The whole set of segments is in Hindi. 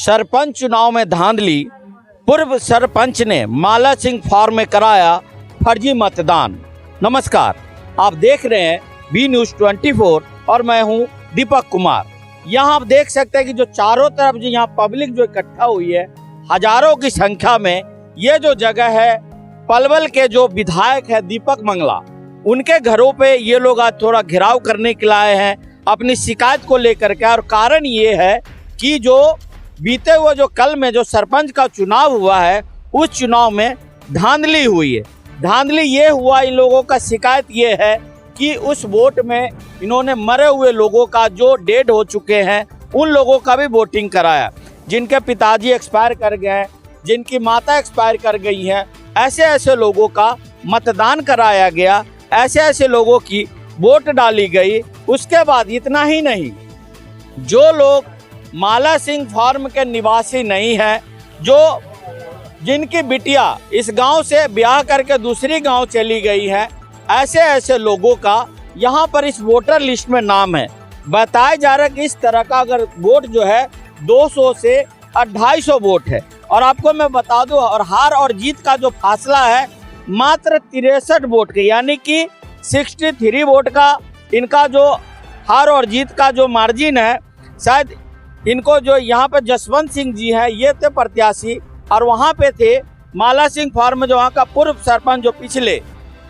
सरपंच चुनाव में धांधली, पूर्व सरपंच ने माला सिंह फार्म में कराया फर्जी मतदान। नमस्कार, आप देख रहे हैं बी न्यूज़ 24 और मैं हूं दीपक कुमार। यहां आप देख सकते हैं कि जो चारों तरफ जो यहाँ पब्लिक जो इकट्ठा हुई है हजारों की संख्या में, ये जो जगह है पलवल के जो विधायक है दीपक मंगला, उनके घरों पे ये लोग आज थोड़ा घेराव करने के लिए आए हैं अपनी शिकायत को लेकर के। और कारण ये है कि जो बीते हुए जो कल में जो सरपंच का चुनाव हुआ है उस चुनाव में धांधली हुई है। धांधली ये हुआ, इन लोगों का शिकायत ये है कि उस वोट में इन्होंने मरे हुए लोगों का जो डेड हो चुके हैं उन लोगों का भी वोटिंग कराया, जिनके पिताजी एक्सपायर कर गए हैं, जिनकी माता एक्सपायर कर गई हैं, ऐसे ऐसे लोगों का मतदान कराया गया, ऐसे ऐसे लोगों की वोट डाली गई। उसके बाद इतना ही नहीं, जो लोग माला सिंह फार्म के निवासी नहीं हैं, जो जिनकी बिटिया इस गांव से ब्याह करके दूसरी गांव चली गई है, ऐसे ऐसे लोगों का यहां पर इस वोटर लिस्ट में नाम है। बताया जा रहा है कि इस तरह का अगर वोट जो है 200 से 250 वोट है। और आपको मैं बता दूं, और हार और जीत का जो फासला है मात्र 63 वोट के, यानी कि 63 वोट का इनका जो हार और जीत का जो मार्जिन है। शायद इनको जो यहाँ पे जसवंत सिंह जी हैं, ये थे प्रत्याशी, और वहाँ पे थे माला सिंह फार्म जो वहाँ का पूर्व सरपंच जो पिछले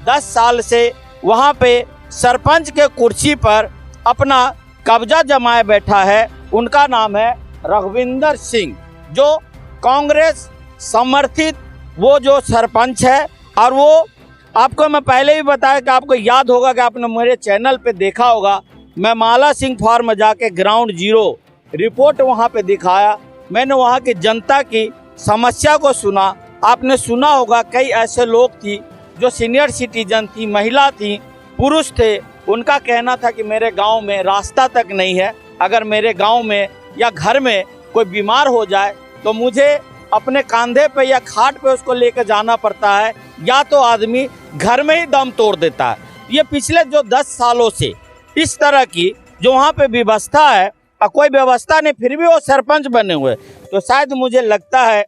10 साल से वहाँ पे सरपंच के कुर्सी पर अपना कब्जा जमाए बैठा है। उनका नाम है रघविंदर सिंह, जो कांग्रेस समर्थित वो जो सरपंच है। और वो आपको मैं पहले ही बताया कि आपको याद होगा कि आपने मेरे चैनल पे देखा होगा, मैं माला सिंह फार्म में जाके ग्राउंड जीरो रिपोर्ट वहाँ पे दिखाया। मैंने वहाँ की जनता की समस्या को सुना। आपने सुना होगा कई ऐसे लोग थी जो सीनियर सिटीजन थी, महिला थी, पुरुष थे, उनका कहना था कि मेरे गांव में रास्ता तक नहीं है, अगर मेरे गांव में या घर में कोई बीमार हो जाए तो मुझे अपने कंधे पे या खाट पे उसको लेकर जाना पड़ता है, या तो आदमी घर में ही दम तोड़ देता है। ये पिछले जो 10 सालों से इस तरह की जो वहाँ पे व्यवस्था है, और कोई व्यवस्था नहीं, फिर भी वो सरपंच बने हुए। तो शायद मुझे लगता है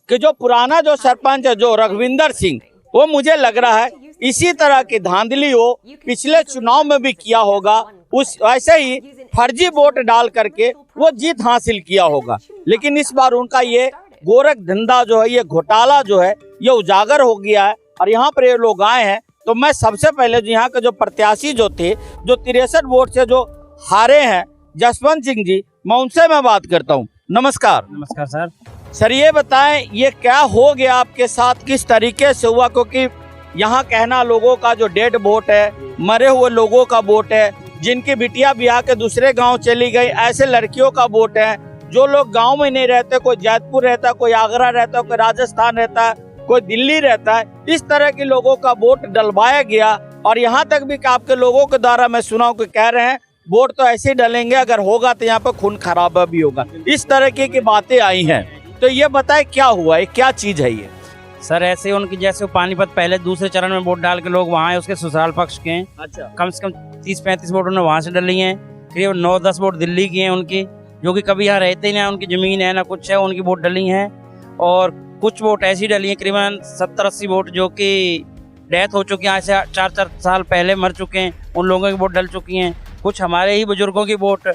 कि जो पुराना जो सरपंच है जो रघविंदर सिंह, वो मुझे लग रहा है इसी तरह की धांधली वो पिछले चुनाव में भी किया होगा, उस ऐसे ही फर्जी वोट डाल करके वो जीत हासिल किया होगा। लेकिन इस बार उनका ये गोरख धंधा जो है, ये घोटाला जो है, ये उजागर हो गया है और यहाँ पर ये लोग आए हैं। तो मैं सबसे पहले जो यहाँ के जो प्रत्याशी जो थे, जो 63 वोट से जो हारे हैं, जसवंत सिंह जी, मैं उनसे मैं बात करता हूँ। नमस्कार। नमस्कार सर। सर ये बताएं, ये क्या हो गया आपके साथ, किस तरीके से हुआ? क्योंकि यहाँ कहना लोगों का जो डेड वोट है, मरे हुए लोगों का वोट है, जिनकी बिटिया ब्याह के दूसरे गांव चली गई, ऐसे लड़कियों का वोट है, जो लोग गांव में नहीं रहते, कोई जयपुर रहता है, कोई आगरा रहता है, कोई राजस्थान रहता है, कोई दिल्ली रहता है, इस तरह के लोगों का वोट डलवाया गया। और यहाँ तक भी कि आपके लोगों के द्वारा मैं सुना हूँ कि कह रहे हैं वोट तो ऐसे ही डलेंगे, अगर होगा तो यहाँ पे खून खराबा भी होगा, इस तरह की बातें आई हैं। तो ये बताए क्या हुआ है, क्या चीज है ये? सर ऐसे उनकी जैसे पानीपत पहले दूसरे चरण में वोट डाल के लोग वहाँ हैं, उसके ससुराल पक्ष के हैं। अच्छा। कम से कम 30-35 वोट उन्होंने वहाँ से डली हैं, करीब 9-10 वोट दिल्ली की हैं उनकी, जो कि कभी यहाँ रहते ही ना, उनकी ज़मीन है ना कुछ है, उनकी वोट डली हैं। और कुछ वोट ऐसी डली हैं, करीबन 70-80 वोट जो कि डेथ हो चुकी हैं, ऐसे 4-4 साल पहले मर चुके हैं, उन लोगों की वोट डल चुकी हैं। कुछ हमारे ही बुजुर्गों की वोट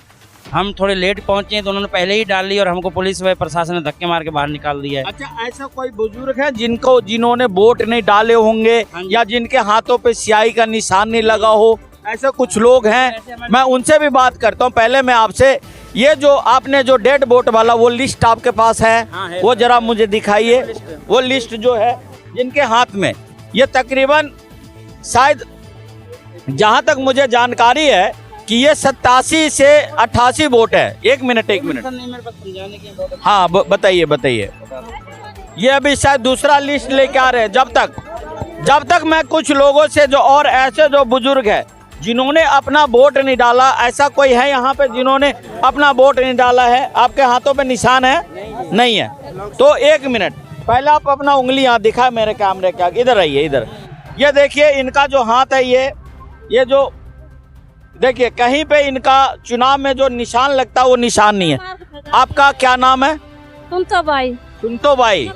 हम थोड़े लेट पहुंचे हैं तो उन्होंने पहले ही डाल ली और हमको पुलिस व प्रशासन ने धक्के मार के बाहर निकाल दिया है। अच्छा, ऐसा कोई बुजुर्ग है जिन्होंने वोट नहीं डाले होंगे या जिनके हाथों पे स्याही का निशान नहीं लगा हो, ऐसे कुछ लोग हैं? मैं उनसे भी बात करता हूं। पहले मैं आपसे, ये जो आपने जो डेड वोट वाला वो लिस्ट आपके पास है? हाँ, है। वो जरा मुझे दिखाइए। वो लिस्ट जो है जिनके हाथ में, ये तकरीबन शायद जहां तक मुझे जानकारी है कि ये 87 से 88 वोट है। एक मिनट। हाँ बताइए। ये अभी शायद दूसरा लिस्ट लेके आ रहे हैं। जब तक मैं कुछ लोगों से जो और ऐसे जो बुजुर्ग है जिन्होंने अपना वोट नहीं डाला, ऐसा कोई है यहाँ पे जिन्होंने अपना वोट नहीं डाला है? आपके हाथों पे निशान है? नहीं है। तो एक मिनट, पहले आप अपना उंगली यहाँ दिखाए मेरे कैमरे के आगे। इधर आइए, इधर। ये देखिए इनका जो हाथ है, ये जो देखिए कहीं पे इनका चुनाव में जो निशान लगता है वो निशान नहीं है। आपका क्या नाम है? कुंतो बाई। कुंतो बाई।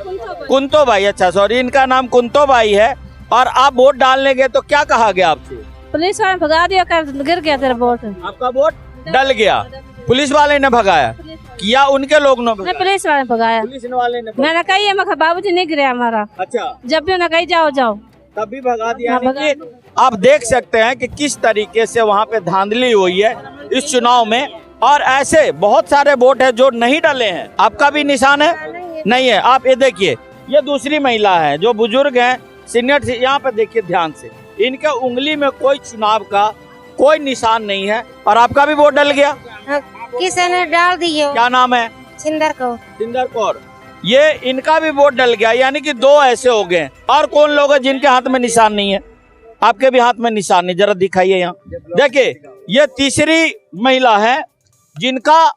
कुंतो बाई, अच्छा सॉरी, इनका नाम कुंतो बाई है। और आप वोट डालने गए तो क्या कहा गया आपसे? पुलिस वाले भगा दिया, कर गिर गया तेरा वोट। आपका वोट डल गया, पुलिस वाले ने भगाया या उनके लोग ने भगाया? पुलिस वाले भगाया। पुलिस वाले ने भगाया। मैंने कही है, बाबूजी नहीं गिरा हमारा। अच्छा, जब भी उन्हें कही जाओ जाओ तभी भगा दिया। हाँ, यानी कि आप देख सकते हैं कि किस तरीके से वहाँ पे धांधली हुई है इस चुनाव में। और ऐसे बहुत सारे वोट है जो नहीं डले हैं। आपका भी निशान है? नहीं है। आप ये देखिए, ये दूसरी महिला है जो बुजुर्ग हैं, सीनियर। यहाँ पे देखिए ध्यान से, इनके उंगली में कोई चुनाव का कोई निशान नहीं है। और आपका भी वोट डल गया? किसी ने डाल दिए। क्या नाम है? सिंदर को। सिंदर कौर। ये इनका भी वोट डल गया, यानी कि दो ऐसे हो गए। और कौन लोग हैं जिनके हाथ में निशान नहीं है? आपके भी हाथ में निशान नहीं, जरा दिखाइए यहाँ। देखिए, ये तीसरी महिला है जिनका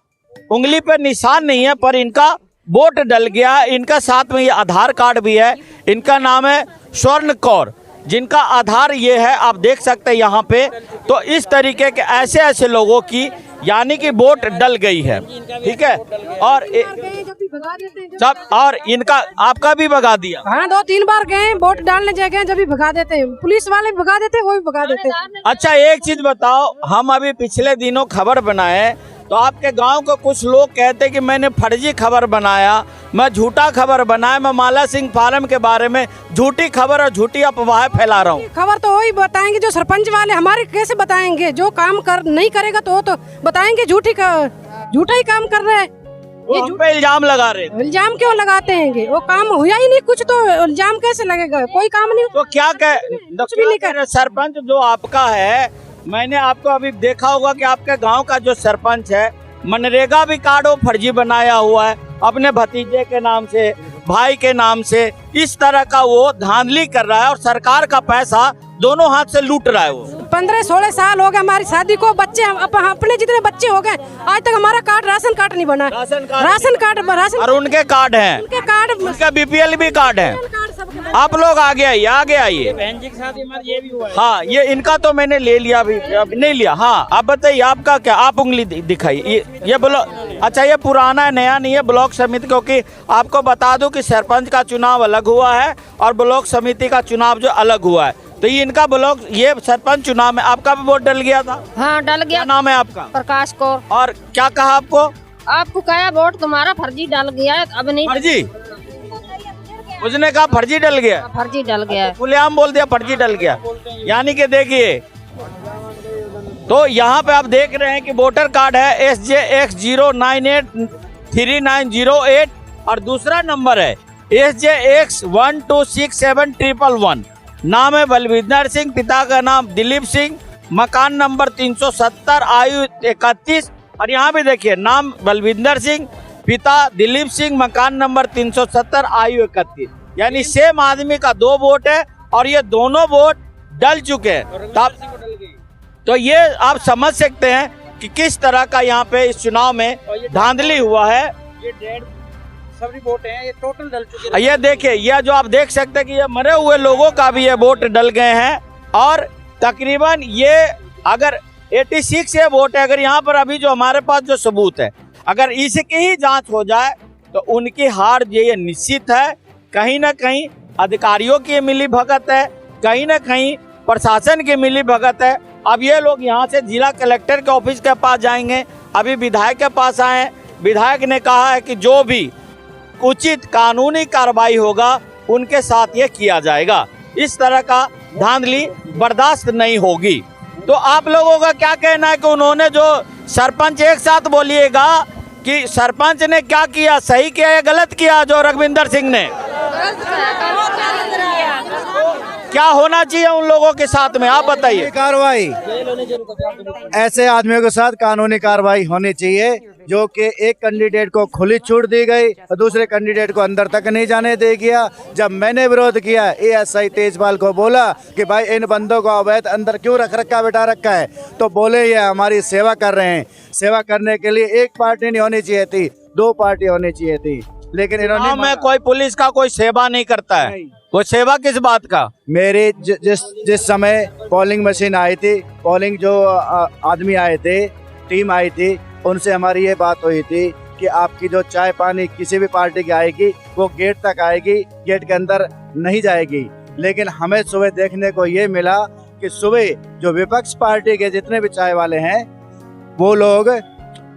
उंगली पे निशान नहीं है, पर इनका वोट डल गया। इनका साथ में ये आधार कार्ड भी है। इनका नाम है स्वर्ण कौर, जिनका आधार ये है, आप देख सकते हैं यहाँ पे। तो इस तरीके के ऐसे ऐसे लोगों की यानी कि वोट डल गई है, ठीक है। और सब, और इनका आपका भी भगा दिया? हाँ, 2-3 बार गए वोट डालने गए, जब भी भगा देते हैं। पुलिस वाले भी भगा देते हैं, वो भी भगा देते हैं। अच्छा, एक चीज बताओ, हम अभी पिछले दिनों खबर बनाए तो आपके गांव के कुछ लोग कहते कि मैंने फर्जी खबर बनाया, मैं झूठा खबर बनाया, मैं माला सिंह फार्म के बारे में झूठी खबर और झूठी अफवाह फैला रहा हूँ। खबर तो वही बताएंगे जो सरपंच वाले, हमारे कैसे बताएंगे? जो काम कर नहीं करेगा तो वो तो बताएंगे झूठा ही काम कर रहे हैं। वो हम पे इल्जाम लगा रहे थे। इल्जाम क्यों लगाते हैं? वो काम हुआ ही नहीं कुछ, तो इल्जाम कैसे लगेगा? कोई काम नहीं। तो क्या कह सरपंच जो आपका है, मैंने आपको अभी देखा होगा कि आपके गांव का जो सरपंच है, मनरेगा भी कार्ड वो फर्जी बनाया हुआ है अपने भतीजे के नाम से, भाई के नाम से। इस तरह का वो धांधली कर रहा है और सरकार का पैसा दोनों हाथ से लूट रहा है वो। 15-16 साल हो गए हमारी शादी को, बच्चे अपने जितने बच्चे हो गए, आज तक हमारा कार्ड, राशन कार्ड नहीं बना। राशन कार्ड और उनके कार्ड हैं, उनका BPL भी कार्ड है। आप लोग आगे आइए। बहन जी के साथ ये भी हुआ है। हाँ, ये इनका तो मैंने ले लिया, अभी नहीं लिया। हाँ, आप बताइए आपका क्या? आप उंगली दिखाइए। ये ब्लॉक, अच्छा ये पुराना है, नया नहीं है। ब्लॉक समिति, क्योंकि आपको बता दूं कि सरपंच का चुनाव अलग हुआ है और ब्लॉक समिति का चुनाव जो अलग हुआ है। तो ये इनका ब्लॉक, ये सरपंच चुनाव में आपका भी वोट डल गया था? हाँ, डल गया। क्या नाम है आपका? प्रकाश कौर। और क्या कहा आपको? आपको कहा वोट तुम्हारा फर्जी डल गया है, अब नहीं। फर्जी? उसने कहा फर्जी डल गया? फर्जी डल गया। खुलेआम बोल दिया फर्जी डल गया। यानी कि देखिए, तो यहाँ पे आप देख रहे हैं कि वोटर कार्ड है SJX098390 और दूसरा नंबर है SJX126711। नाम है बलविंदर सिंह, पिता का नाम दिलीप सिंह, मकान नंबर 370, आयु 31। और यहाँ भी देखिए, नाम बलविंदर सिंह, पिता दिलीप सिंह, मकान नंबर 370, आयु 31। यानी सेम आदमी का 2 वोट है और ये दोनों वोट डल चुके हैं। तो ये आप समझ सकते हैं कि किस तरह का यहाँ पे इस चुनाव में धांधली हुआ है। ये सभी वोट हैं, ये टोटल डल चुके हैं। ये देखिए, ये जो आप देख सकते हैं कि ये मरे हुए लोगों का भी ये वोट डल गए हैं। और तकरीबन ये अगर 86 ये वोट है, अगर यहाँ पर अभी जो हमारे पास जो सबूत है, अगर इसकी ही जांच हो जाए तो उनकी हार ये निश्चित है। कहीं ना कहीं अधिकारियों की मिली भगत है, कहीं ना कहीं प्रशासन की मिली भगत है। अब ये लोग यहाँ से जिला कलेक्टर के ऑफिस के पास जाएंगे, अभी विधायक के पास आए। विधायक ने कहा है कि जो भी उचित कानूनी कार्रवाई होगा उनके साथ ये किया जाएगा। इस तरह का धांधली बर्दाश्त नहीं होगी। तो आप लोगों का क्या कहना है कि उन्होंने जो सरपंच, एक साथ बोलिएगा कि सरपंच ने क्या किया, सही किया या गलत किया? जो रघविंदर सिंह ने, क्या होना चाहिए उन लोगों के साथ में, आप बताइए। कार्रवाई, ऐसे आदमियों के साथ कानूनी कार्रवाई होनी चाहिए। जो कि एक कैंडिडेट को खुली छूट दी गई और दूसरे कैंडिडेट को अंदर तक नहीं जाने दे गया। जब मैंने विरोध किया, ASI तेजपाल को बोला कि भाई इन बंदों को अवैध अंदर क्यों बैठा रखा है, तो बोले ये हमारी सेवा कर रहे हैं। सेवा करने के लिए एक पार्टी नहीं होनी चाहिए थी, 2 पार्टी होनी चाहिए थी, लेकिन इन्होंने में कोई पुलिस का कोई सेवा नहीं करता है। कोई सेवा किस बात का? मेरे जिस समय पोलिंग मशीन आई थी, पोलिंग जो आदमी आए थे, टीम आई थी, उनसे हमारी ये बात हुई थी कि आपकी जो चाय पानी किसी भी पार्टी की आएगी वो गेट तक आएगी, गेट के अंदर नहीं जाएगी। लेकिन हमें सुबह देखने को ये मिला कि सुबह जो विपक्ष पार्टी के जितने भी चाय वाले हैं वो लोग,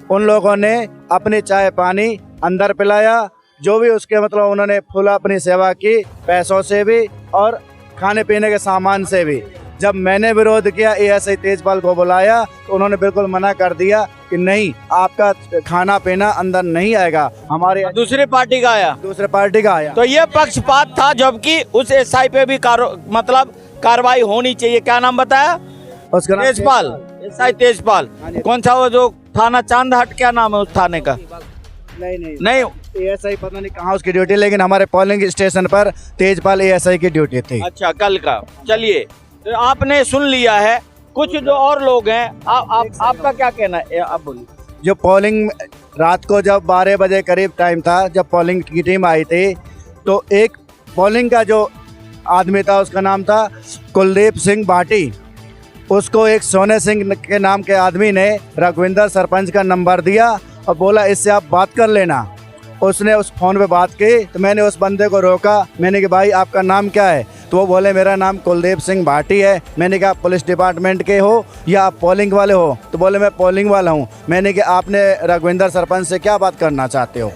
उन लोगों ने अपनी चाय पानी अंदर पिलाया, जो भी उसके मतलब उन्होंने फुल अपनी सेवा की, पैसों से भी और खाने पीने के सामान से भी। जब मैंने विरोध किया, एएसआई तेजपाल को बुलाया तो उन्होंने बिल्कुल मना कर दिया कि नहीं, आपका खाना पीना अंदर नहीं आएगा। हमारे दूसरी पार्टी का आया, दूसरे पार्टी का आया। तो ये पक्षपात था, जबकि उस एसआई पे भी मतलब कार्रवाई होनी चाहिए। क्या नाम बताया उसका नाम तेजपाल, एसआई तेजपाल। कौन सा वो जो थाना चांदहट, क्या नाम है उस थाने का? नहीं एएसआई पता नहीं कहाँ उसकी ड्यूटी, लेकिन हमारे पोलिंग स्टेशन पर तेजपाल एएसआई की ड्यूटी थी। अच्छा, कल का। चलिए, तो आपने सुन लिया है। कुछ जो और लोग हैं, आपका क्या कहना है, आप बोलिए। जो पोलिंग रात को जब 12 बजे करीब टाइम था, जब पोलिंग की टीम आई थी, तो एक पोलिंग का जो आदमी था उसका नाम था कुलदीप सिंह भाटी। उसको एक सोने सिंह के नाम के आदमी ने रघुविंदर सरपंच का नंबर दिया और बोला इससे आप बात कर लेना। उसने उस फोन पे बात की तो मैंने उस बंदे को रोका। मैंने कहा भाई आपका नाम क्या है? तो वो बोले मेरा नाम कुलदीप सिंह भाटी है। मैंने कहा पुलिस डिपार्टमेंट के हो या आप पोलिंग वाले हो? तो बोले मैं पोलिंग वाला हूँ। मैंने कहा आपने रघुविंदर सरपंच से क्या बात करना चाहते हो?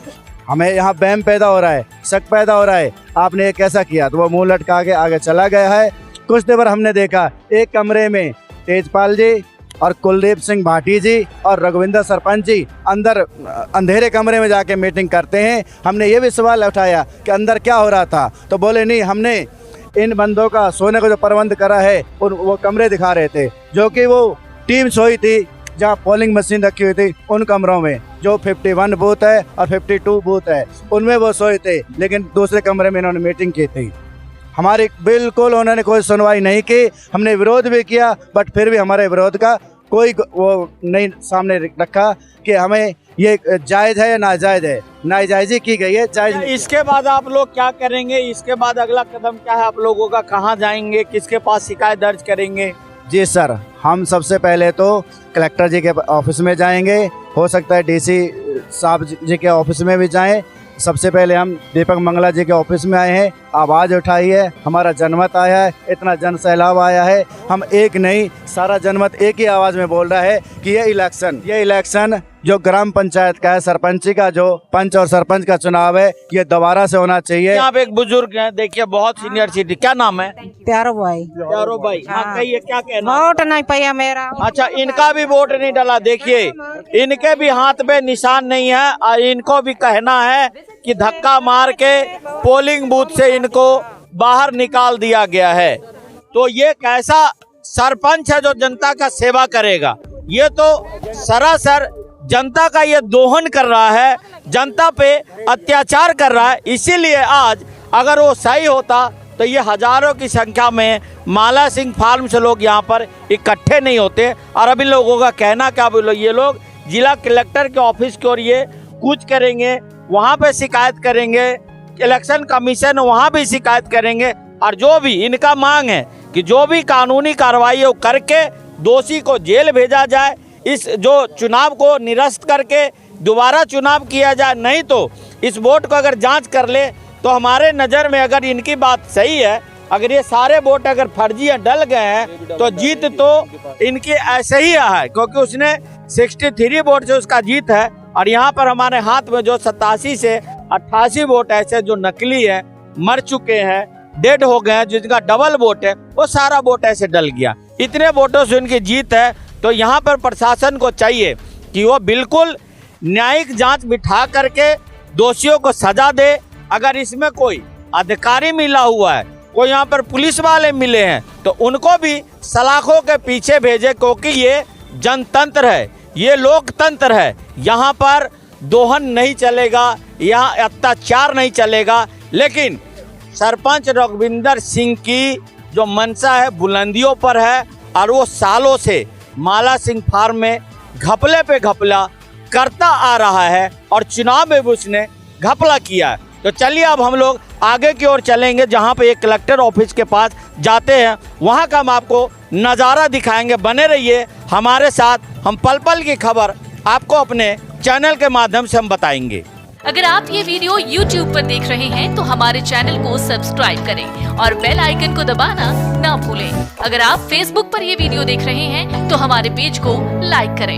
हमें यहाँ वहम पैदा हो रहा है, शक पैदा हो रहा है, आपने ये कैसा किया? तो वो मुँह लटका के आगे चला गया है। कुछ देर हमने देखा एक कमरे में तेजपाल जी और कुलदीप सिंह भाटी जी और रघुविंदर सरपंच जी अंदर अंधेरे कमरे में जाके मीटिंग करते हैं। हमने ये भी सवाल उठाया कि अंदर क्या हो रहा था? तो बोले नहीं, हमने इन बंदों का सोने को जो प्रबंध करा है वो कमरे दिखा रहे थे, जो कि वो टीम सोई थी जहाँ पोलिंग मशीन रखी हुई थी उन कमरों में, जो 51 बूथ है और 52 बूथ है उनमें वो सोए थे। लेकिन दूसरे कमरे में इन्होंने मीटिंग की थी। हमारी बिल्कुल उन्होंने कोई सुनवाई नहीं की। हमने विरोध भी किया, बट फिर भी हमारे विरोध का कोई वो नहीं सामने रखा कि हमें ये जायज़ है या नाजायज़ है। नाजायज़ी की गई है, जायज़ नहीं। इसके बाद आप लोग क्या करेंगे? इसके बाद अगला कदम क्या है आप लोगों का? कहाँ जाएंगे? किसके पास शिकायत दर्ज करेंगे? जी सर, हम सबसे पहले तो कलेक्टर जी के ऑफिस में जाएंगे, हो सकता है डीसी साहब जी के ऑफिस में भी जाएं। सबसे पहले हम दीपक मंगला जी के ऑफिस में आए हैं, आवाज़ उठाई है, हमारा जनमत आया है, इतना जन सैलाब आया है। हम एक नहीं, सारा जनमत एक ही आवाज़ में बोल रहा है कि ये इलेक्शन जो ग्राम पंचायत का है, सरपंची का जो पंच और सरपंच का चुनाव है, ये दोबारा से होना चाहिए। यहाँ पे एक बुजुर्ग हैं, देखिए बहुत सीनियर सिटी, क्या नाम है? प्यारो भाई। प्यारो भाई। हाँ, कहिए क्या कहना? वोट नहीं पाया मेरा। अच्छा, इनका भी वोट नहीं डाला। देखिए, इनके भी हाथ में निशान नहीं है और इनको भी कहना है कि धक्का मार के पोलिंग बूथ से इनको बाहर निकाल दिया गया है। तो ये कैसा सरपंच है जो जनता का सेवा करेगा? ये तो सरासर जनता का ये दोहन कर रहा है, जनता पे अत्याचार कर रहा है। इसीलिए आज अगर वो सही होता तो ये हजारों की संख्या में माला सिंह फार्म से लोग यहाँ पर इकट्ठे नहीं होते। और अभी लोगों का कहना क्या, बोलो ये लोग जिला कलेक्टर के ऑफिस की ओर ये कूच करेंगे, वहाँ पे शिकायत करेंगे, इलेक्शन कमीशन वहाँ भी शिकायत करेंगे। और जो भी इनका मांग है कि जो भी कानूनी कार्रवाई है वो करके दोषी को जेल भेजा जाए, इस जो चुनाव को निरस्त करके दोबारा चुनाव किया जाए। नहीं तो इस वोट को अगर जांच कर ले तो हमारे नज़र में अगर इनकी बात सही है, अगर ये सारे वोट अगर फर्जी डल गए हैं तो जीत तो इनकी ऐसे ही है, क्योंकि उसने 63 वोट से उसका जीत है। और यहाँ पर हमारे हाथ में जो 87 से 88 वोट ऐसे जो नकली है, मर चुके हैं, डेड हो गए हैं, जिनका डबल वोट है, वो सारा वोट ऐसे डल गया। इतने वोटों से उनकी जीत है। तो यहाँ पर प्रशासन को चाहिए कि वो बिल्कुल न्यायिक जांच बिठा करके दोषियों को सजा दे। अगर इसमें कोई अधिकारी मिला हुआ है, कोई यहाँ पर पुलिस वाले मिले हैं, तो उनको भी सलाखों के पीछे भेजे, क्योंकि ये जनतंत्र है, ये लोकतंत्र है। यहाँ पर दोहन नहीं चलेगा, यहाँ अत्याचार नहीं चलेगा। लेकिन सरपंच रघुविंदर सिंह की जो मंशा है बुलंदियों पर है, और वो सालों से माला सिंह फार्म में घपले पे घपला करता आ रहा है और चुनाव में भी उसने घपला किया है। तो चलिए अब हम लोग आगे की ओर चलेंगे, जहां पे एक कलेक्टर ऑफिस के पास जाते हैं, वहां का हम आपको नज़ारा दिखाएंगे। बने रहिए हमारे साथ, हम पल पल की खबर आपको अपने चैनल के माध्यम से हम बताएंगे। अगर आप ये वीडियो YouTube पर देख रहे हैं तो हमारे चैनल को सब्सक्राइब करें और बेल आइकन को दबाना ना भूलें। अगर आप Facebook पर ये वीडियो देख रहे हैं तो हमारे पेज को लाइक करें।